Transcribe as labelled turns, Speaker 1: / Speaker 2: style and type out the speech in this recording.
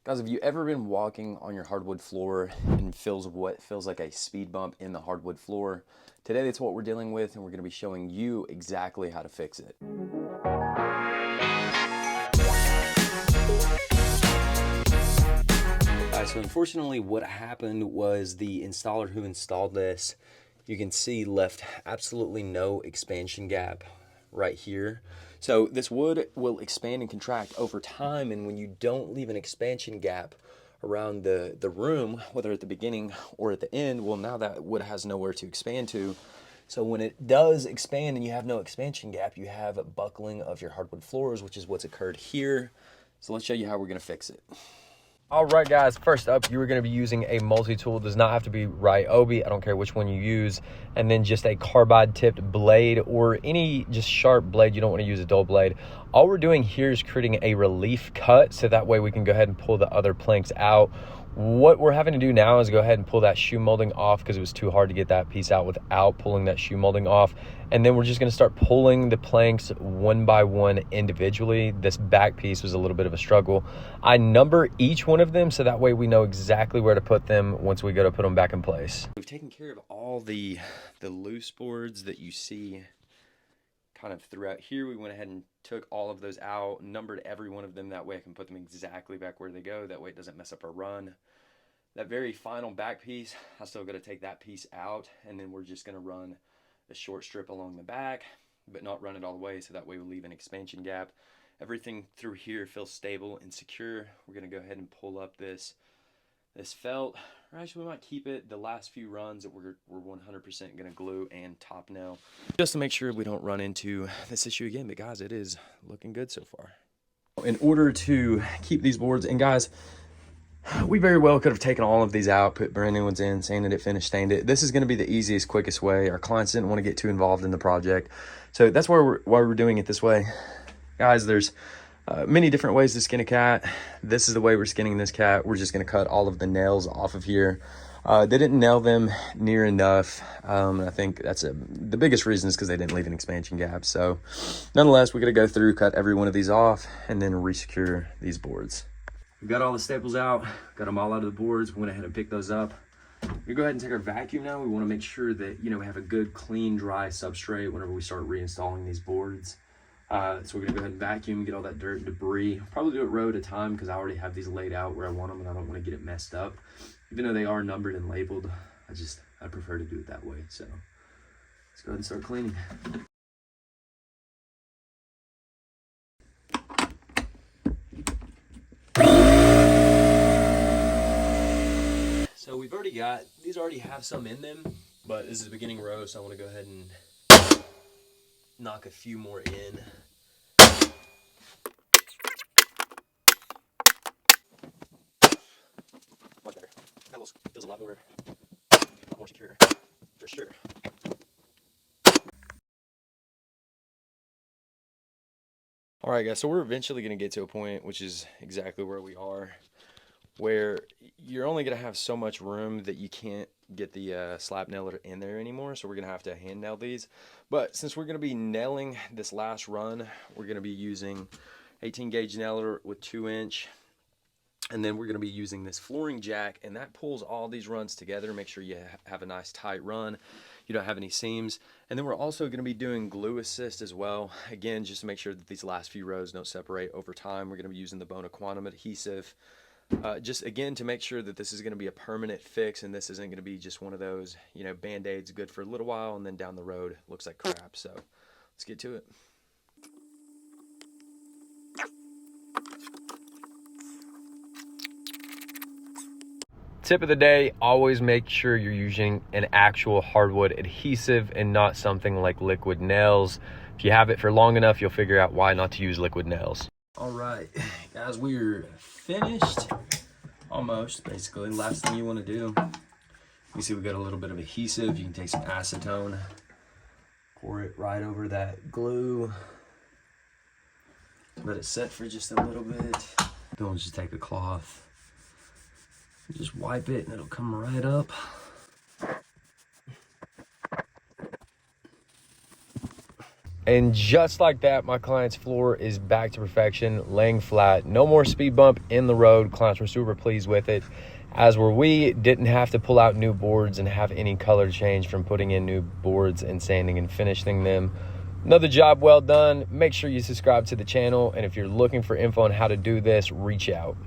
Speaker 1: Guys, have you ever been walking on your hardwood floor and feels what feels like a speed bump in the hardwood floor? Today, that's what we're dealing with, and we're going to be showing you exactly how to fix it. So unfortunately, what happened was the installer who installed this, you can see, left absolutely no expansion gap right here. So this wood will expand and contract over time, and when you don't leave an expansion gap around the room, whether at the beginning or at the end, well, now that wood has nowhere to expand to. So when it does expand and you have no expansion gap, you have a buckling of your hardwood floors, which is what's occurred here. So let's show you how we're going to fix it. All right, guys, first up, you are going to be using a multi-tool. It does not have to be Ryobi. I don't care which one you use. And then just a carbide tipped blade or any just sharp blade. You don't want to use a dull blade. All we're doing here is creating a relief cut, so that way we can go ahead and pull the other planks out. What we're having to do now is go ahead and pull that shoe molding off because it was too hard to get that piece out without pulling that shoe molding off. And then we're just going to start pulling the planks one by one individually. This back piece was a little bit of a struggle. I number each one of them so that way we know exactly where to put them once we go to put them back in place. We've taken care of all the loose boards that you see kind of throughout here. We went ahead and took all of those out, numbered every one of them. That way I can put them exactly back where they go. That way it doesn't mess up our run. That very final back piece, I still got to take that piece out, and then we're just going to run a short strip along the back, but not run it all the way, so that way we leave an expansion gap. Everything through here feels stable and secure. We're going to go ahead and pull up this felt. Or actually, we might keep it the last few runs that we're 100% going to glue and top nail, just to make sure we don't run into this issue again. But guys, it is looking good so far. In order to keep these boards, and guys, we very well could have taken all of these out, put brand new ones in, sanded it, finished, stained it. This is going to be the easiest, quickest way. Our clients didn't want to get too involved in the project, so that's why we're doing it this way. Guys, there's many different ways to skin a cat. This is the way we're skinning this cat. We're just going to cut all of the nails off of here. They didn't nail them near enough. I think that's the biggest reason is because they didn't leave an expansion gap. So nonetheless, we're going to go through, cut every one of these off, and then resecure these boards. We've got all the staples out, got them all out of the boards. We went ahead and picked those up. We go ahead and take our vacuum now. We want to make sure that, we have a good, clean, dry substrate whenever we start reinstalling these boards. So we're going to go ahead and vacuum, get all that dirt and debris. Probably do it row at a time because I already have these laid out where I want them and I don't want to get it messed up. Even though they are numbered and labeled, I prefer to do it that way. So let's go ahead and start cleaning. So we've already got, these already have some in them, but this is the beginning row, so I want to go ahead and knock a few more in. Much better. That feels a lot more secure, for sure. All right, guys, so we're eventually going to get to a point, which is exactly where we are, where you're only going to have so much room that you can't get the slap nailer in there anymore. So we're going to have to hand nail these. But since we're going to be nailing this last run, we're going to be using 18 gauge nailer with 2-inch. And then we're going to be using this flooring jack, and that pulls all these runs together. Make sure you have a nice tight run. You don't have any seams. And then we're also going to be doing glue assist as well. Again, just to make sure that these last few rows don't separate over time. We're going to be using the Bona Quantum adhesive. Just again to make sure that this is going to be a permanent fix and this isn't going to be just one of those, band-aids good for a little while and then down the road looks like crap. So let's get to it. Tip of the day, always make sure you're using an actual hardwood adhesive and not something like liquid nails. If you have it for long enough, you'll figure out why not to use liquid nails. All right, guys, we're finished almost. Basically, last thing you want to do, you see we got a little bit of adhesive. You can take some acetone, pour it right over that glue, let it set for just a little bit. Then we'll just take a cloth, just wipe it and it'll come right up.
Speaker 2: And just like that, my client's floor is back to perfection, laying flat. No more speed bump in the road. Clients were super pleased with it, as were we. Didn't have to pull out new boards and have any color change from putting in new boards and sanding and finishing them. Another job well done. Make sure you subscribe to the channel, and if you're looking for info on how to do this, reach out.